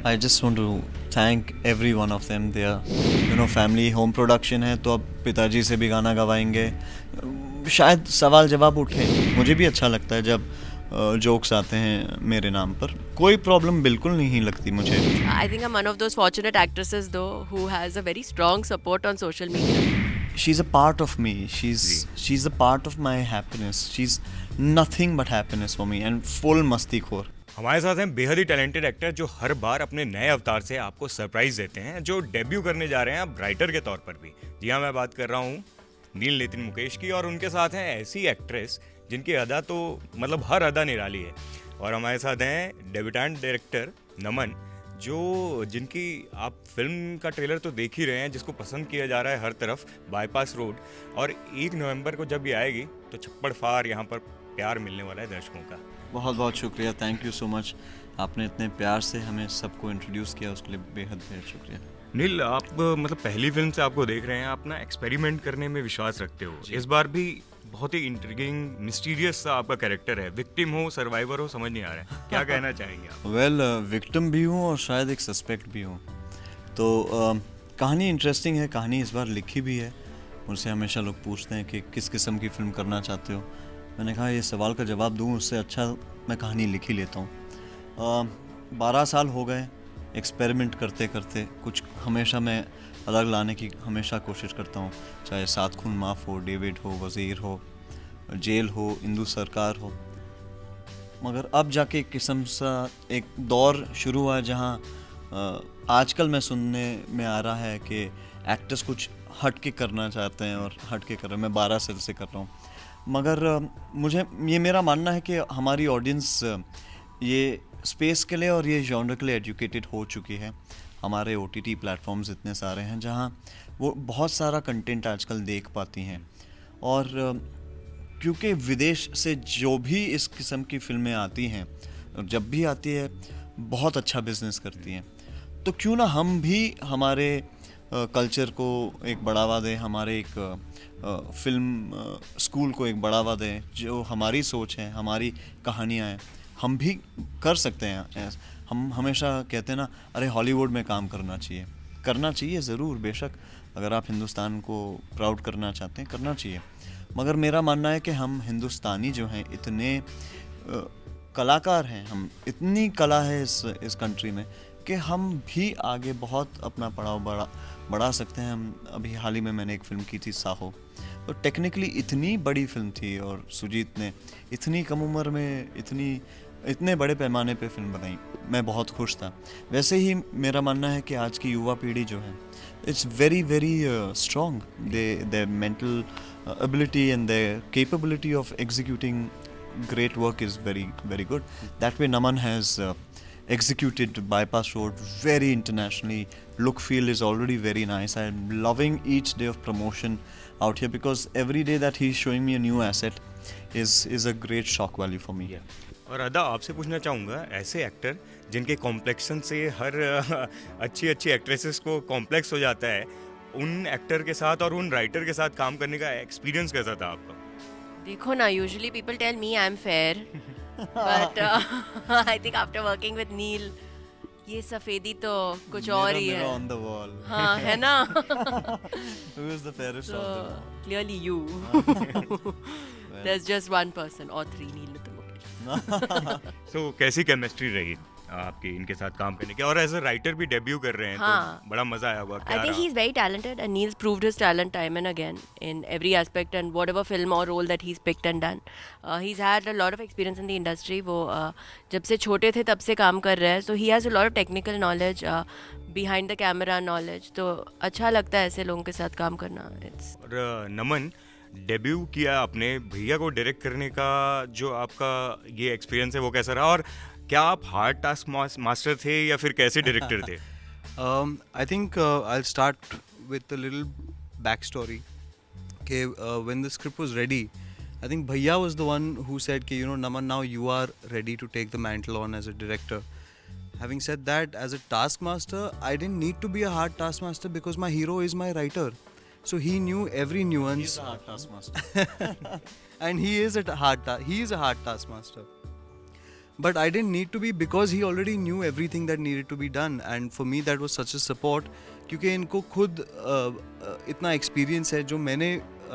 I just want to thank every one of them. They are, family home production है, तो अब पिताजी से भी गाना गवाएंगे. शायद सवाल जवाब उठे. मुझे भी अच्छा लगता है जब जोक्स आते हैं मेरे नाम पर. कोई प्रॉब्लम बिल्कुल नहीं लगती मुझे. I think I'm one of those fortunate actresses though who has a very strong support on social media. She's a part of me. She's a part of my happiness. She's nothing but happiness for me and full मस्तीखोर. हमारे साथ हैं बेहद ही talented actor जो हर बार अपने नए अवतार से आपको सरप्राइज देते हैं, जो डेब्यू करने जा रहे हैं अब राइटर के तौर पर भी. जी हाँ, मैं बात कर रहा हूँ नील नितिन मुकेश की, और उनके साथ हैं ऐसी एक्ट्रेस जिनकी अदा तो मतलब हर अदा निराली है. और हमारे साथ हैं डेब्यूटेंट डायरेक्टर नमन, जिनकी आप फिल्म का ट्रेलर तो देख ही रहे हैं, जिसको पसंद किया जा रहा है हर तरफ, बाईपास रोड. और 1 नवंबर को जब ये आएगी तो छप्पड़ फार यहाँ पर प्यार मिलने वाला है दर्शकों का. बहुत बहुत शुक्रिया. Thank you so much. आपने इतने प्यार से हमें सबको इंट्रोड्यूस किया, उसके लिए बेहद बेहद शुक्रिया. नील, आप मतलब पहली फिल्म से आपको देख रहे हैं, आप ना एक्सपेरिमेंट करने में विश्वास रखते हो. इस बार भी बहुत ही इंट्रिगिंग मिस्टीरियस सा आपका कैरेक्टर है. विक्टिम हो, सर्वाइवर हो, समझ नहीं आ रहा है. क्या कहना चाहेंगे आप? वेल, विक्टिम भी हूँ और शायद एक सस्पेक्ट भी हूँ. तो कहानी इंटरेस्टिंग है. कहानी इस बार लिखी भी है. मुझसे हमेशा लोग पूछते हैं कि किस किस्म की फ़िल्म करना चाहते हो. मैंने कहा ये सवाल का जवाब दूँ उससे अच्छा मैं कहानी लिख ही लेता हूँ. 12 साल हो गए एक्सपेरिमेंट करते करते. कुछ हमेशा मैं अलग लाने की हमेशा कोशिश करता हूँ, चाहे सात खून माफ़ हो, डेविड हो, वज़ीर हो, जेल हो, इंदू सरकार हो. मगर अब जाके एक किस्म सा एक दौर शुरू हुआ जहाँ आजकल मैं सुनने में आ रहा है कि एक्टर्स कुछ हट के करना चाहते हैं और हट के कर रहे हैं. मैं 12 साल से कर रहा हूँ, मगर मुझे ये मेरा मानना है कि हमारी ऑडियंस ये स्पेस के लिए और ये जॉनर के लिए एजुकेटेड हो चुकी है. हमारे OTT प्लेटफॉर्म्स इतने सारे हैं जहाँ वो बहुत सारा कंटेंट आजकल देख पाती हैं. और क्योंकि विदेश से जो भी इस किस्म की फिल्में आती हैं, जब भी आती है बहुत अच्छा बिजनेस करती हैं, तो क्यों ना हम भी हमारे कल्चर को एक बढ़ावा दें, हमारे एक फिल्म स्कूल को एक बढ़ावा दें. जो हमारी सोच है, हमारी कहानियाँ हैं, हम भी कर सकते हैं. हम हमेशा कहते हैं ना, अरे हॉलीवुड में काम करना चाहिए ज़रूर, बेशक. अगर आप हिंदुस्तान को प्राउड करना चाहते हैं, करना चाहिए. मगर मेरा मानना है कि हम हिंदुस्तानी जो हैं इतने कलाकार हैं, हम इतनी कला है इस कंट्री में कि हम भी आगे बहुत अपना पड़ाव बढ़ा सकते हैं. हम अभी हाल ही में मैंने एक फ़िल्म की थी साहो, तो टेक्निकली इतनी बड़ी फिल्म थी और सुजीत ने इतनी कम उम्र में इतने बड़े पैमाने पे फिल्म बनाई. मैं बहुत खुश था. वैसे ही मेरा मानना है कि आज की युवा पीढ़ी जो है, it's very very strong. They mental ability and there capability of executing great work is very very good. That way Naman has executed Bypass Road very internationally. Look feel is already very nice. I'm loving each day of promotion out here because every day that he's showing me a new asset is a great shock value for me. और अदा, आपसे पूछना चाहूँगा, ऐसे actor जिनके complexion से हर अच्छी actresses को कॉम्प्लेक्स हो जाता है, उन एक्टर के साथ और उन राइटर के साथ काम करने का एक्सपीरियंस कैसा था आपका? देखो ना, usually people tell me I'm fair, but I think after working with Neil, ये सफेदी तो कुछ और ही है. Mirror on the wall. हाँ, है ना? Who is the fairest of them all? Clearly you. There's just one person or 3 Neil Nitin Mukesh. So, कैसी केमिस्ट्री रही आपकी इनके साथ काम करने की? और एज अ राइटर भी डेब्यू कर रहे हैं, हाँ. तो बड़ा मजा आया होगा. I think he's very talented and Neil's proved his talent time and again in every aspect and whatever film or role that he's picked and done. He's had a lot of experience in the industry. वो जब से छोटे थे तब से काम कर रहे हैं, so he has a lot of technical knowledge, behind the camera knowledge. तो अच्छा लगता है ऐसे लोगों के साथ काम करना. और नमन, डेब्यू किया आपने, भैया को डायरेक्ट करने का जो आपका ये एक्सपीरियंस है वो कैसा रहा? और क्या आप हार्ड टास्क मास्टर थे या फिर कैसे डायरेक्टर थे? I think I'll start with a little backstory. Okay, when the script was ready, I think Bhaiya was the one who said, "Okay, Naman, now you are ready to take the mantle on as a director." Having said that, as a taskmaster, I didn't need to be a hard taskmaster because my hero is my writer. So he knew every nuance. He's a hard taskmaster. And he is a hard taskmaster. But I didn't need to be because he already knew everything that needed to be done, and for me that was such a support क्योंकि इनको खुद इतना experience है जो मैंने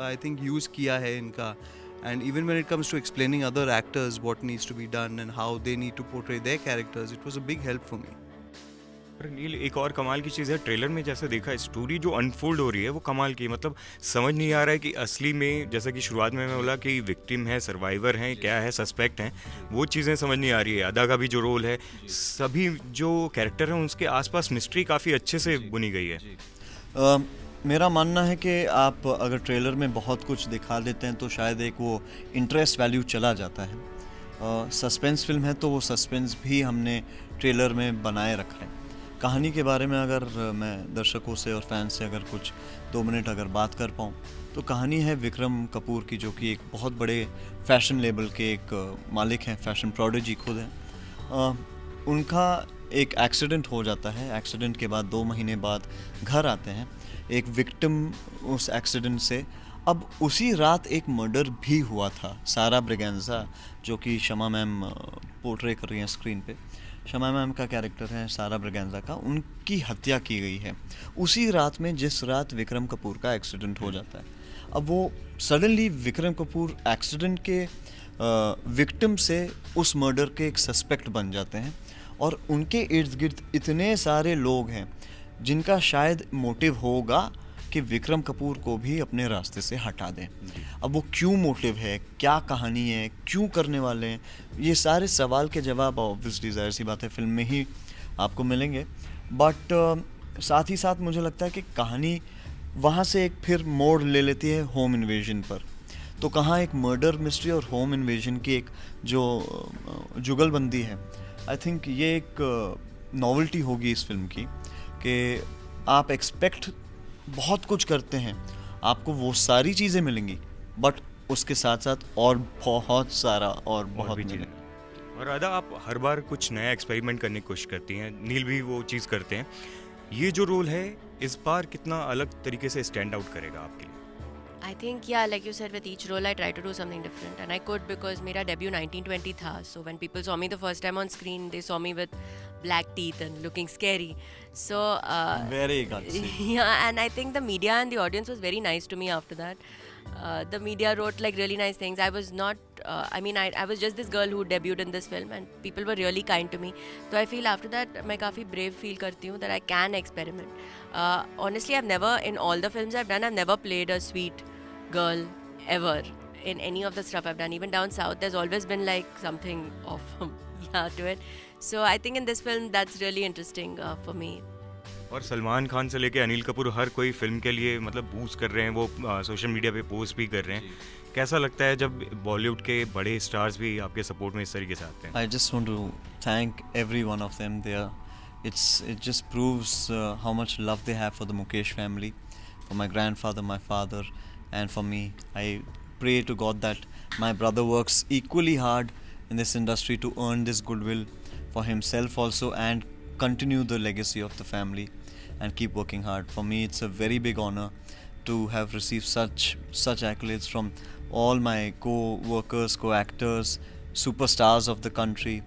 I think use किया है इनका, and even when it comes to explaining other actors what needs to be done and how they need to portray their characters, it was a big help for me. पर नील, एक और कमाल की चीज़ है, trailer में जैसे देखा स्टोरी जो अनफोल्ड हो रही है वो कमाल की, मतलब समझ नहीं आ रहा है कि असली में, जैसा कि शुरुआत में मैं बोला कि विक्टिम है, सर्वाइवर हैं, क्या है, सस्पेक्ट हैं, वो चीज़ें समझ नहीं आ रही है। अदा का भी जो रोल है, सभी जो कैरेक्टर हैं उसके आसपास मिस्ट्री काफ़ी अच्छे से बुनी गई है। मेरा मानना है कि आप अगर ट्रेलर में बहुत कुछ दिखा देते हैं तो शायद एक वो इंटरेस्ट वैल्यू चला जाता है। सस्पेंस फिल्म है तो वो सस्पेंस भी हमने ट्रेलर में बनाए रखा है। कहानी के बारे में अगर मैं दर्शकों से और फैंस से अगर कुछ 2 मिनट अगर बात कर पाऊँ तो कहानी है विक्रम कपूर की, जो कि एक बहुत बड़े फैशन लेबल के एक मालिक हैं, फैशन प्रोडिजी खुद हैं। उनका एक एक्सीडेंट हो जाता है। एक्सीडेंट के बाद 2 महीने बाद घर आते हैं एक विक्टिम उस एक्सीडेंट से। अब उसी रात एक मर्डर भी हुआ था। सारा ब्रिगेंजा, जो कि शमा मैम पोर्ट्रे कर रही हैं स्क्रीन पे, शमा मैम का कैरेक्टर है सारा ब्रिगेंजा का, उनकी हत्या की गई है उसी रात में जिस रात विक्रम कपूर का एक्सीडेंट हो जाता है। अब वो सडनली विक्रम कपूर एक्सीडेंट के विक्टिम से उस मर्डर के एक सस्पेक्ट बन जाते हैं, और उनके इर्द गिर्द इतने सारे लोग हैं जिनका शायद मोटिव होगा कि विक्रम कपूर को भी अपने रास्ते से हटा दें। अब वो क्यों मोटिव है, क्या कहानी है, क्यों करने वाले हैं, ये सारे सवाल के जवाब ऑब्वियसली ज़ाहिर सी बात है फिल्म में ही आपको मिलेंगे। बट साथ ही साथ मुझे लगता है कि कहानी वहाँ से एक फिर मोड़ ले लेती है होम इन्वेजन पर। तो कहाँ एक मर्डर मिस्ट्री और होम इन्वेजन की एक जो जुगलबंदी है, आई थिंक ये एक नॉवेल्टी होगी इस फिल्म की कि आप एक्सपेक्ट बहुत कुछ करते हैं, आपको वो सारी चीज़ें मिलेंगी, बट उसके साथ साथ और बहुत सारा और बहुत भी मिलेगा। और अदा, आप हर बार कुछ नया एक्सपेरिमेंट करने की कोशिश करती हैं, नील भी वो चीज़ करते हैं। ये जो रोल है इस बार कितना अलग तरीके से स्टैंड आउट करेगा आपके लिए? I think, yeah, like you said, with each role I try to do something different, and I could because मेरा debut 1920 था. So when people saw me the first time on screen, they saw me with black teeth and looking scary. So Very gutsy. yeah, and I think the media and the audience was very nice to me after that. The media wrote like really nice things. I was not, I was just this girl who debuted in this film, and people were really kind to me. So I feel after that, मैं काफ़ी brave feel करती हूँ that I can experiment. Honestly, I've never, in all the films I've done, I've never played a sweet girl ever in any of the stuff I've done. Even down south, there's always been like something of to it. So I think in this film, that's really interesting for me. और सलमान खान से लेके अनिल कपूर हर कोई film के लिए मतलब boost कर रहे हैं, वो सोशल मीडिया पे पोस्ट भी कर रहे हैं। कैसा लगता है जब बॉलीवुड के बड़े स्टार्स भी आपके सपोर्ट में इस तरीके से आते हैं? I just want to thank every one of them there. It just proves how much love they have for the Mukesh family, for my grandfather, my father, and for me. I pray to God that my brother works equally hard in this industry to earn this goodwill for himself also and continue the legacy of the family and keep working hard. For me, it's a very big honor to have received such accolades from all my co-workers, co-actors, superstars of the country,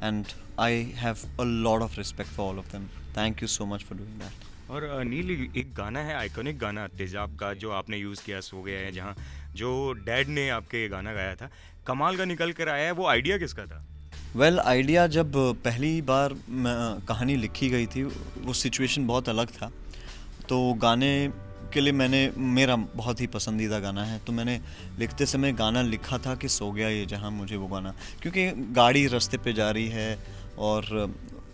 and I have a lot of respect for all of them. Thank you so much for doing that. और नील, एक गाना है, iconic गाना तेजाब का, जो आपने use किया सो गया है, जहाँ जो डैड ने आपके गाना गाया था, कमाल का निकल कर आया है। वो आइडिया किसका था? वेल आइडिया जब पहली बार कहानी लिखी गई थी, वो सिचुएशन बहुत अलग था। तो गाने के लिए मेरा बहुत ही पसंदीदा गाना है, तो मैंने लिखते समय गाना लिखा था कि सो गया ये जहाँ, मुझे वो गाना, क्योंकि गाड़ी रास्ते पे जा रही है और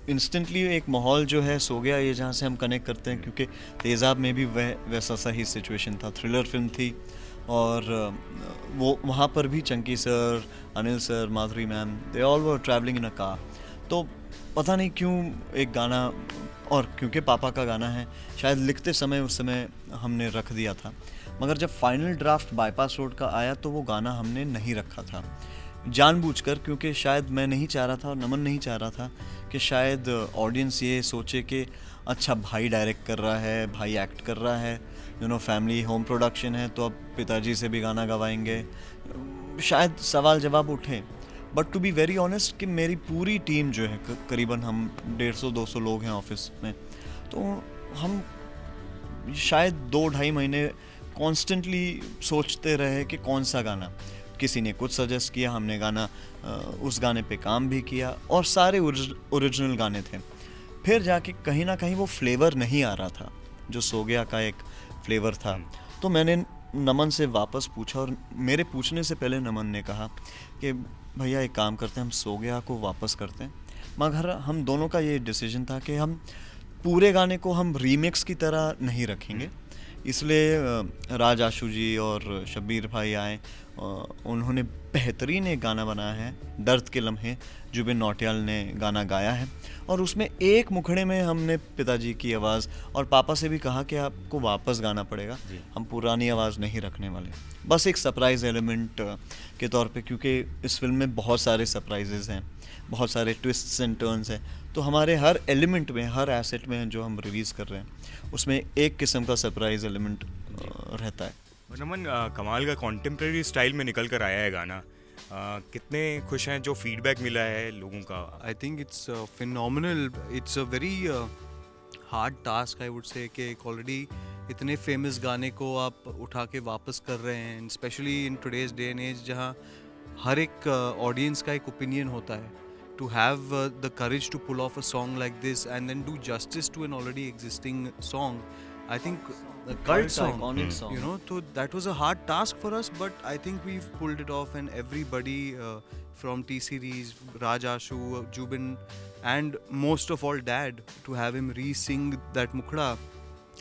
इंस्टेंटली एक माहौल जो है सो गया ये जहाँ से हम कनेक्ट करते हैं, क्योंकि तेज़ाब में भी वैसा सा ही सिचुएशन था। थ्रिलर फिल्म थी और वो वहाँ पर भी Chunky sir, Anil sir, Madhuri ma'am, they all were travelling in a car. तो पता नहीं क्यों एक गाना, और क्योंकि पापा का गाना है, शायद लिखते समय उस समय हमने रख दिया था, मगर जब फाइनल ड्राफ्ट बाईपास रोड का आया तो वो गाना हमने नहीं रखा था जानबूझकर, क्योंकि शायद मैं नहीं चाह रहा था और नमन नहीं चाह रहा था कि शायद ऑडियंस ये सोचे कि अच्छा भाई डायरेक्ट कर रहा है, भाई एक्ट कर रहा है, फैमिली होम प्रोडक्शन है तो अब पिताजी से भी गाना गवाएंगे, शायद सवाल जवाब उठे। But to be very honest कि मेरी पूरी टीम जो है करीबन हम 150-200 लोग हैं ऑफिस में, तो हम शायद 2-2.5 महीने कॉन्स्टेंटली सोचते रहे कि कौन सा गाना, किसी ने कुछ सजेस्ट किया, हमने गाना उस गाने पे काम भी किया और सारे ओरिजिनल गाने थे। फिर जाके कहीं ना कहीं वो फ्लेवर नहीं आ रहा था जो सो गया का एक फ्लेवर था, तो मैंने नमन से वापस पूछा और मेरे पूछने से पहले नमन ने कहा कि भैया एक काम करते हैं, हम सो गया को वापस करते हैं। मगर हम दोनों का ये डिसीजन था कि हम पूरे गाने को हम रीमिक्स की तरह नहीं रखेंगे, इसलिए राज आशू जी और शब्बीर भाई आए, उन्होंने बेहतरीन एक गाना बनाया है, दर्द के लम्हे, जुबिन नौटियाल ने गाना गाया है और उसमें एक मुखड़े में हमने पिताजी की आवाज़ और पापा से भी कहा कि आपको वापस गाना पड़ेगा, हम पुरानी आवाज़ नहीं रखने वाले, बस एक सरप्राइज़ एलिमेंट के तौर पे, क्योंकि इस फिल्म में बहुत सारे सरप्राइजेज़ हैं, बहुत सारे ट्विस्ट्स एंड टर्न्स हैं, तो हमारे हर एलिमेंट में, हर एसेट में जो हम रिलीज़ कर रहे हैं उसमें एक किस्म का सरप्राइज एलिमेंट रहता है। नमन, कमाल का कॉन्टेम्प्रेरी स्टाइल में निकल कर आया है गाना, कितने खुश हैं जो फीडबैक मिला है लोगों का? I think it's phenomenal. It's a very hard task, I would say, कि ऑलरेडी इतने फेमस गाने को आप उठा के वापस कर रहे हैं, specially in today's day and age जहाँ हर एक ऑडियंस का एक ओपिनियन होता है. To have the courage to pull off a song like this and then do justice to an already existing song, I think a cult song, iconic song. you know, so that was a hard task for us, but I think we've pulled it off, and everybody from T-Series, Raj Ashu, Jubin, and most of all Dad, to have him re-sing that Mukhda,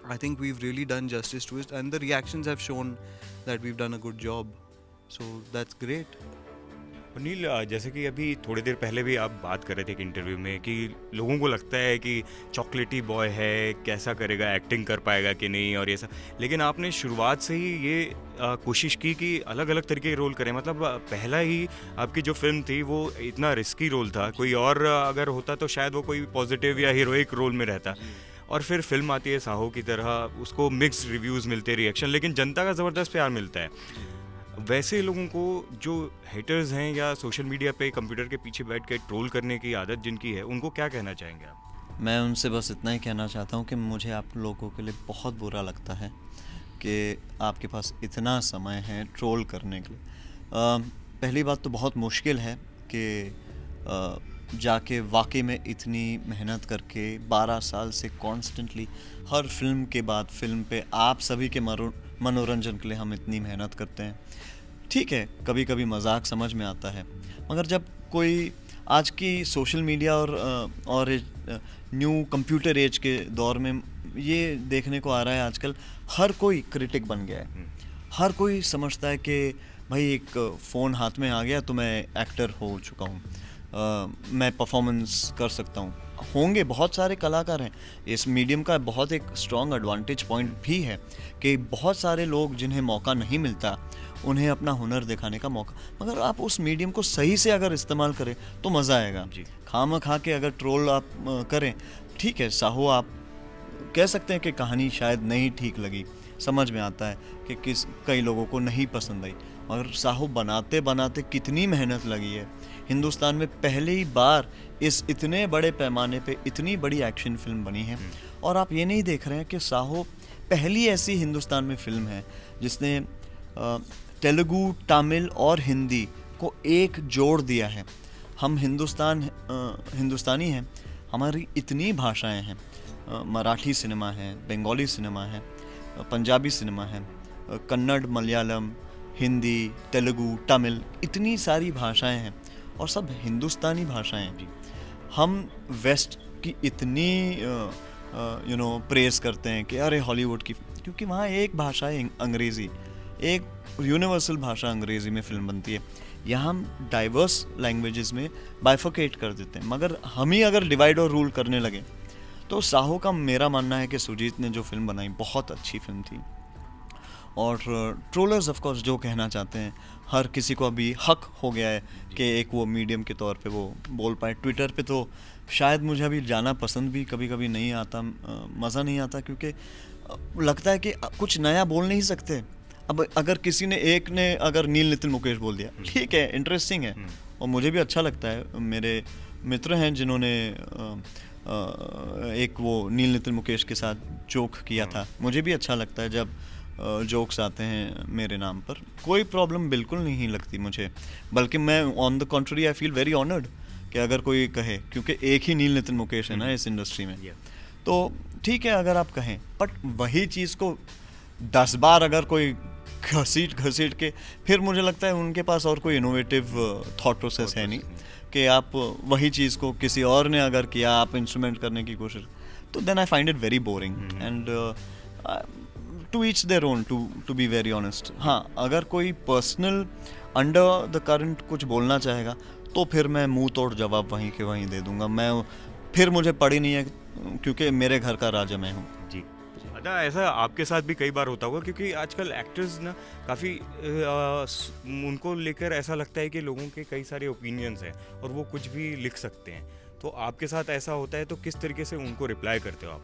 I think we've really done justice to it, and the reactions have shown that we've done a good job, so that's great. नील, जैसे कि अभी थोड़ी देर पहले भी आप बात कर रहे थे एक इंटरव्यू में कि लोगों को लगता है कि चॉकलेटी बॉय है, कैसा करेगा, एक्टिंग कर पाएगा कि नहीं और ये सब, लेकिन आपने शुरुआत से ही ये कोशिश की कि अलग अलग तरीके के रोल करें। मतलब पहला ही आपकी जो फिल्म थी वो इतना रिस्की रोल था, कोई और अगर होता तो शायद वो कोई पॉजिटिव या हीरोइक रोल में रहता, और फिर फिल्म आती है साहो की तरह, उसको मिक्स्ड रिव्यूज़ मिलते, रिएक्शन, लेकिन जनता का ज़बरदस्त प्यार मिलता है। वैसे लोगों को जो हेटर्स हैं या सोशल मीडिया पे कंप्यूटर के पीछे बैठ के ट्रोल करने की आदत जिनकी है, उनको क्या कहना चाहेंगे आप? मैं उनसे बस इतना ही कहना चाहता हूँ कि मुझे आप लोगों के लिए बहुत बुरा लगता है कि आपके पास इतना समय है ट्रोल करने के लिए। पहली बात तो बहुत मुश्किल है कि जाके वाकई में इतनी मेहनत करके 12 साल से कॉन्स्टेंटली हर फिल्म के बाद फिल्म पे आप सभी के मनोरंजन के लिए हम इतनी मेहनत करते हैं। ठीक है, कभी कभी मजाक समझ में आता है, मगर जब कोई आज की सोशल मीडिया और न्यू कंप्यूटर एज के दौर में ये देखने को आ रहा है, आजकल हर कोई क्रिटिक बन गया है, हर कोई समझता है कि भाई एक फ़ोन हाथ में आ गया तो मैं एक्टर हो चुका हूँ, मैं परफॉर्मेंस कर सकता हूँ। होंगे, बहुत सारे कलाकार हैं, इस मीडियम का बहुत एक स्ट्रॉन्ग एडवांटेज पॉइंट भी है कि बहुत सारे लोग जिन्हें मौका नहीं मिलता उन्हें अपना हुनर दिखाने का मौका, मगर आप उस मीडियम को सही से अगर इस्तेमाल करें तो मज़ा आएगा। खाम खा के अगर ट्रोल आप करें, ठीक है, साहो आप कह सकते हैं कि कहानी शायद नहीं ठीक लगी, समझ में आता है कि कई लोगों को नहीं पसंद आई, मगर साहो बनाते बनाते कितनी मेहनत लगी है। हिंदुस्तान में पहली बार इस इतने बड़े पैमाने पे इतनी बड़ी एक्शन फिल्म बनी है, और आप ये नहीं देख रहे हैं कि साहो पहली ऐसी हिंदुस्तान में फिल्म है जिसने तेलुगु, तमिल और हिंदी को एक जोड़ दिया है। हम हिंदुस्तानी हैं, हमारी इतनी भाषाएं हैं, मराठी सिनेमा है, बंगाली सिनेमा है, पंजाबी सिनेमा है, कन्नड़, मलयालम, हिंदी, तेलुगु, तमिल, इतनी सारी भाषाएं हैं और सब हिंदुस्तानी भाषाएं हैं। हम वेस्ट की इतनी प्रेज़ करते हैं कि अरे हॉलीवुड की, क्योंकि वहाँ एक भाषा है अंग्रेज़ी, एक यूनिवर्सल भाषा अंग्रेज़ी में फ़िल्म बनती है। यहाँ हम डाइवर्स लैंग्वेजेस में बाइफोकेट कर देते हैं, मगर हम ही अगर डिवाइड और रूल करने लगे तो साहो का मेरा मानना है कि सुजीत ने जो फिल्म बनाई बहुत अच्छी फिल्म थी। और ट्रोलर्स ऑफ कोर्स जो कहना चाहते हैं, हर किसी को अभी हक हो गया है कि एक वो मीडियम के तौर पे वो बोल पाए। ट्विटर पे तो शायद मुझे अभी जाना पसंद भी कभी कभी नहीं आता, मज़ा नहीं आता, क्योंकि लगता है कि कुछ नया बोल नहीं सकते। अब अगर किसी ने अगर नील नितिन मुकेश बोल दिया, ठीक है, इंटरेस्टिंग है, और मुझे भी अच्छा लगता है। मेरे मित्र हैं जिन्होंने एक वो नील नितिन मुकेश के साथ जोक किया था, मुझे भी अच्छा लगता है जब जोक्स आते हैं मेरे नाम पर, कोई प्रॉब्लम बिल्कुल नहीं लगती मुझे, बल्कि मैं on the contrary I feel very honoured कि अगर कोई कहे, क्योंकि एक ही नील नितिन मुकेश है ना इस इंडस्ट्री में, तो ठीक है अगर आप कहें, बट वही चीज़ को 10 बार अगर कोई घसीट के, फिर मुझे लगता है उनके पास और कोई इनोवेटिव थॉट प्रोसेस है नहीं कि आप वही चीज़ को किसी और ने अगर किया, आप इंस्ट्रूमेंट करने की कोशिश, तो then I find it very boring and to each their own, to be very honest. हाँ, अगर कोई पर्सनल अंडर द करंट कुछ बोलना चाहेगा तो फिर मैं मुंह तोड़ जवाब वहीं के वहीं दे दूंगा। मैं फिर मुझे पड़ी नहीं है, क्योंकि मेरे घर का राजा मैं हूँ। जी अदा, ऐसा आपके साथ भी कई बार होता होगा, क्योंकि आजकल एक्टर्स ना काफ़ी उनको लेकर ऐसा लगता है कि लोगों के कई सारे ओपिनियंस हैं और वो कुछ भी लिख सकते हैं, तो आपके साथ ऐसा होता है तो किस तरीके से उनको रिप्लाई करते हो आप?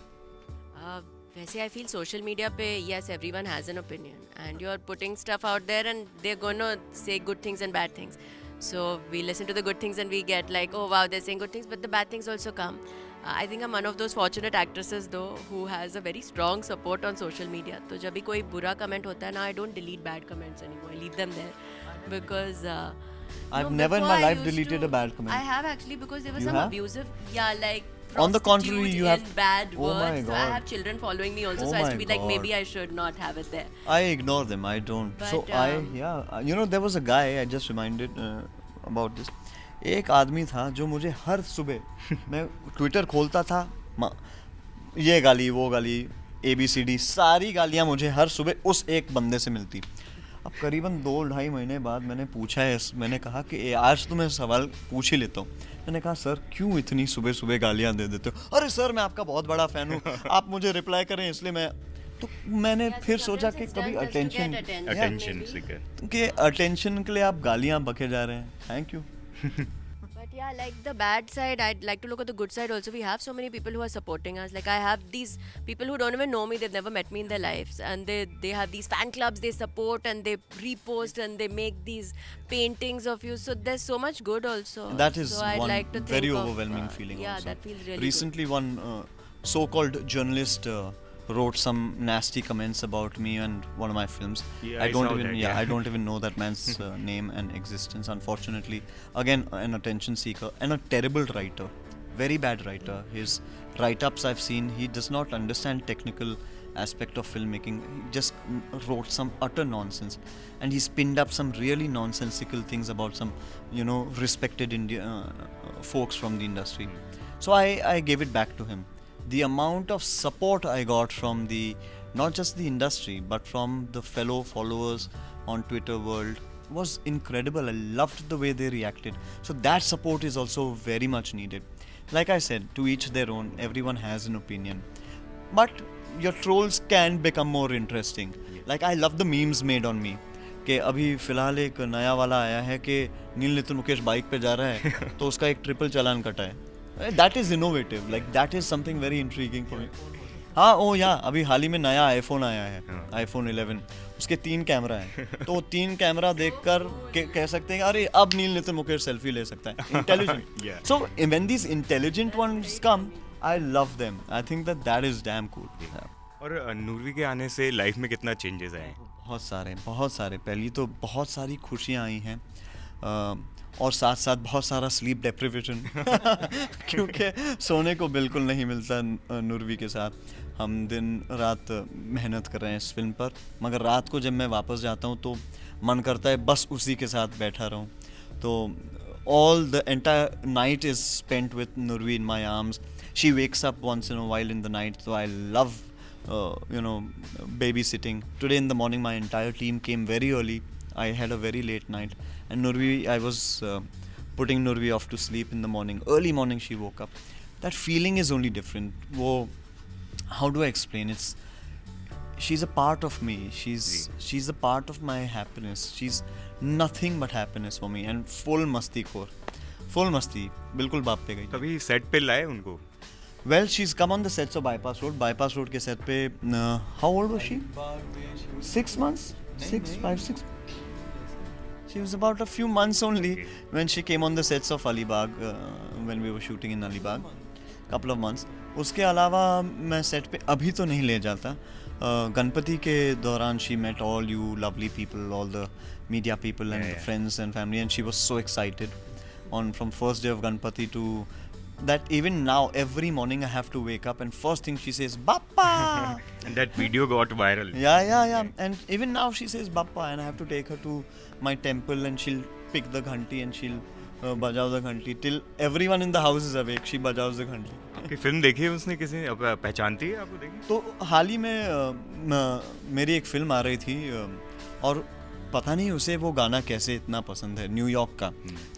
वैसे आई फील सोशल मीडिया पे yes everyone has an opinion and you are putting stuff out there and they're going to say good things and bad things, so we listen to the good things and we get like, oh wow, they're saying good things, but the bad things also come. I think I'm one of those fortunate actresses though who has a very strong support on social media, तो जब भी कोई बुरा comment होता है ना, I don't delete bad comments anymore, I leave them there because I've no, never in before my I life used deleted to- a bad comment. I have actually, because there was You some have? abusive, yeah, like On the contrary, prostitute you have- in bad Oh my words. So I God. have children following me also, Oh so I used my to be like, God. maybe I should not have it there. I ignore them. I don't. So But, you know, there was a guy. I just reminded about this. एक आदमी था जो मुझे हर सुबह मैं Twitter खोलता था, ये गाली वो गाली ABCD सारी गालियाँ मुझे हर सुबह उस एक बंदे से मिलती। अब करीबन 2-2.5 महीने बाद मैंने पूछा है, मैंने कहा कि आज तो मैं सवाल पूछ ही लेता हूँ। मैंने कहा सर क्यों इतनी सुबह सुबह गालियाँ दे देते हो? अरे सर मैं आपका बहुत बड़ा फ़ैन हूँ, आप मुझे रिप्लाई करें इसलिए मैं, तो मैंने फिर सोचा कि कभी अटेंशन के अटेंशन के लिए आप गालियाँ बके जा रहे हैं। Thank you. But yeah, like the bad side, I'd like to look at the good side also. We have so many people who are supporting us. Like I have these people who don't even know me, they've never met me in their lives, and they have these fan clubs they support and they repost and they make these paintings of you. So there's so much good also. That is so I'd one like to very think overwhelming of, feeling yeah, also. that feels really Recently one so-called journalist wrote some nasty comments about me and one of my films. Yeah, I I don't saw even that, yeah, yeah. I don't even know that man's name and existence, unfortunately. Again, an attention seeker and a terrible writer. Very bad writer. His write-ups I've seen, he does not understand technical aspect of filmmaking. He just wrote some utter nonsense, and he spinned up some really nonsensical things about some, you know, respected folks from the industry. So I gave it back to him. The amount of support I got from the, not just the industry, but from the fellow followers on Twitter world was incredible. I loved the way they reacted. So that support is also very much needed. Like I said, to each their own, everyone has an opinion. But your trolls can become more interesting. Like I love the memes made on me. कि अभी फ़िलहाल एक नया वाला आया है कि नील Nitin Mukesh bike पे जा रहा है तो उसका एक ट्रिपल चालान कटा है. That is innovative. Like that is something very intriguing for me. हाँ ओ या अभी हाल ही में नया आईफोन आया है, iPhone 11, उसके 3 कैमरा हैं, तो 3 कैमरा देखकर कह सकते हैं अरे अब नील नितिन मुकेश सेल्फी ले सकता है. Intelligent. Yeah. So when these intelligent ones come, I love them. I think that is damn cool. Yeah. और नूरवी के आने से लाइफ में कितना चेंजेस आए? बहुत सारे. पहली तो बहुत सारी खुशियाँ आई हैं और साथ साथ बहुत सारा स्लीप डेप्रिवेशन क्योंकि सोने को बिल्कुल नहीं मिलता नूरवी के साथ. हम दिन रात मेहनत कर रहे हैं इस फिल्म पर, मगर रात को जब मैं वापस जाता हूँ तो मन करता है बस उसी के साथ बैठा रहूँ. तो all the entire night is spent with Nurvi in my arms. She wakes up once in a while in the night, so I love babysitting. Today in the morning my entire team came very early. I had a very late night, and Nurvi, I was putting Nurvi off to sleep in the morning. Early morning she woke up. That feeling is only different. How do I explain? She's a part of me. She's a part of my happiness. She's nothing but happiness for me, and full masti khor. Full masti. बिल्कुल बाप पे गई. कभी set पे लाए उनको? Well, she's come on the sets of Bypass Road. Bypass Road के set पे how old was she? 6 months? 6. She was about a few months only when she came on the sets of Alibag when we were shooting in Alibag. Couple of months. उसके अलावा मैं set पे अभी तो नहीं ले जाता. गणपति के दौरान she met all you lovely people, all the media people and the friends and family, and she was so excited on from first day of Ganpati to that even now every morning I have to wake up and first thing she says Bappa. And that video got viral. Yeah. And even now she says Bappa, and I have to take her to my temple and she'll pick the ghanti and she'll bajao the ghanti till everyone in the house is awake. She bajaos the ghanti. आपकी film देखी है उसने, किसी ने पहचानती है आपको? देखी तो हाल ही में मेरी एक फिल्म आ रही थी और पता नहीं उसे वो गाना कैसे इतना पसंद है, न्यूयॉर्क का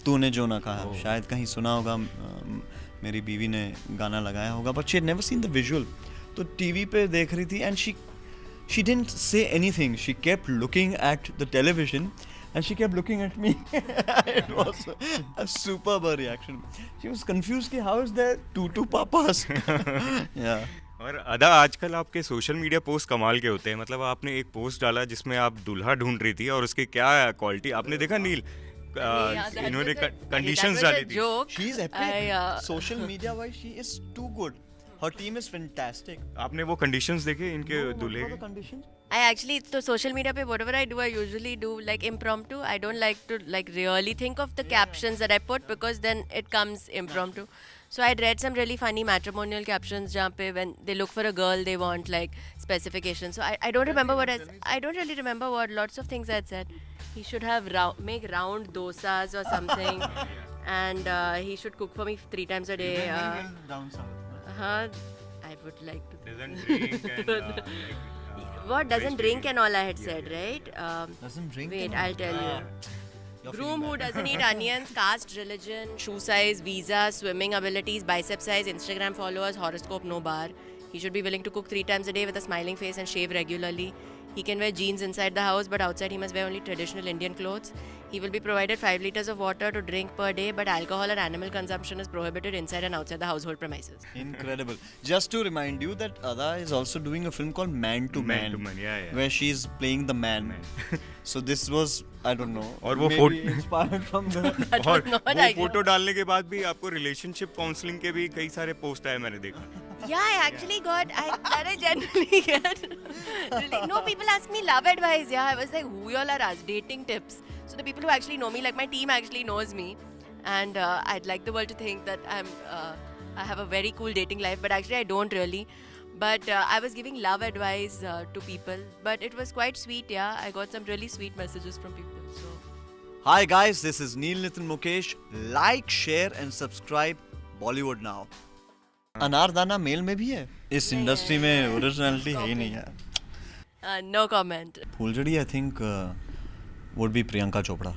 तूने जो ना कहा. शायद कहीं सुना होगा, मेरी बीवी ने गाना लगाया होगा, but she had never seen the visual. तो टीवी पे देख रही थी and she didn't say anything. She kept looking at the television and she kept looking at me. It was a superb reaction. She was confused कि how is there two papas? Yeah. और अदा, आजकल आपके social media post कमाल के होते हैं. मतलब आपने एक पोस्ट डाला जिसमें आप दूल्हा ढूंढ रही थी और उसकी क्या क्वालिटी आपने देखा नील? इन्होंने कंडीशंस डाली थी. She is epic. Social media wise she is too good. Her team is fantastic. आपने वो कंडीशंस देखे इनके दूल्हे What are the के? conditions? I actually, so social media pe whatever I do, I usually do like impromptu. I don't like to like really think of the captions that I put because then it comes impromptu. So I'd read some really funny matrimonial captions jahan pe when they look for a girl they want like specifications. So I don't remember what I don't really remember what lots of things I'd said. He should have make round dosas or something, and he should cook for me 3 times a day. Down south. I would like to. Doesn't drink and What doesn't drink and all I had said, right? Doesn't drink. Wait, and I'll tell you. Groom who doesn't eat onions, caste, religion, shoe size, visa, swimming abilities, bicep size, Instagram followers, horoscope, no bar. He should be willing to cook 3 times a day with a smiling face and shave regularly. He can wear jeans inside the house, but outside he must wear only traditional Indian clothes. He will be provided 5 liters of water to drink per day, but alcohol or animal consumption is prohibited inside and outside the household premises. Incredible. Just to remind you that Ada is also doing a film called Man to Man, yeah. where she's playing the man. So this was, I don't know, और वो maybe inspired from the. और not वो idea. Photo डालने के बाद भी आपको relationship counselling के भी कई सारे पोस्ट आए, मैंने देखा. Yeah, I actually got, I generally get. Really, no, people ask me love advice. Yeah, I was like, who y'all are as dating tips? So the people who actually know me, like my team actually knows me, and I'd like the world to think that I have a very cool dating life, but actually I don't really. But I was giving love advice to people, but it was quite sweet. Yeah, I got some really sweet messages from people. So. Hi guys, this is Neel Nitin Mukesh. Like, share and subscribe Bollywood Now. अनारदाना मेल में भी है. इस industry में originality है ही नहीं यार. No comment. फुलझड़ी I think would be Priyanka Chopra.